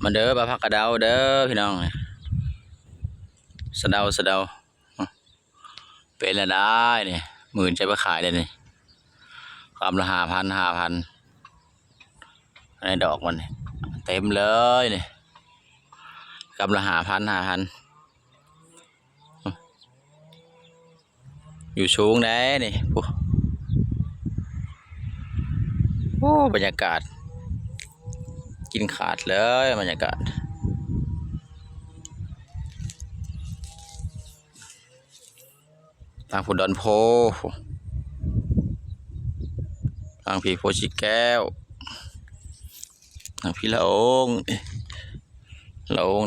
มาเด้อปลาผักกระเดาเด้อพี่น้องสะเดาเป็นอะไรได้เนี่ย10,000ใช้ไปขายเลยนี่กำละ5,000ในดอกมันเต็มเลยนี่กำละ5,000อยู่สูงได้นี่โอ้บรรยากาศกินขาดเลยบรรยากาศทางผุดอนโพทางพี่โพชิแก้วทางพี่ละอง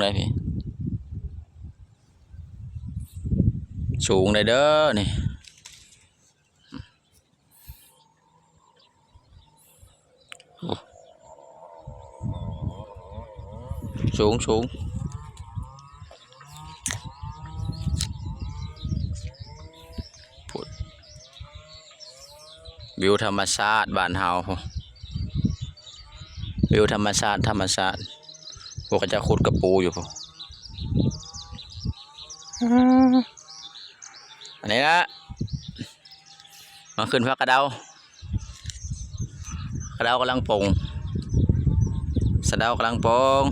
ได้พี่สูงได้เด้อนี่สูงวิวธรรมชาติบ้านเฮาวิวธรรมชาติพวกเขาจะขุดกระปูอยู่พวกอันนี้นะมาขึ้นพักกระเดากำลังปงสะเดากำลังปง